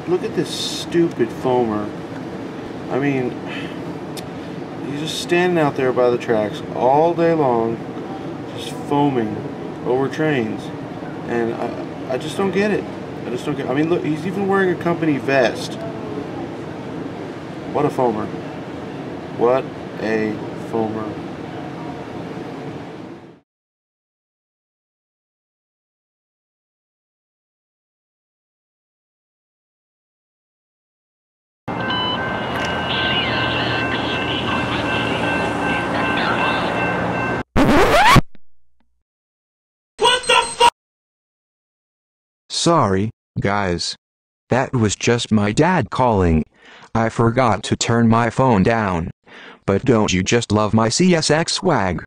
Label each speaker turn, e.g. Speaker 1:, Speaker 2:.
Speaker 1: look at this stupid foamer. I mean, he's just standing out there by the tracks all day long, just foaming over trains, and I just don't get it. I just don't get. I mean, look, he's even wearing a company vest. What a foamer! What a foamer!
Speaker 2: Sorry, guys. That was just my dad calling. I forgot to turn my phone down. But don't you just love my CSX swag?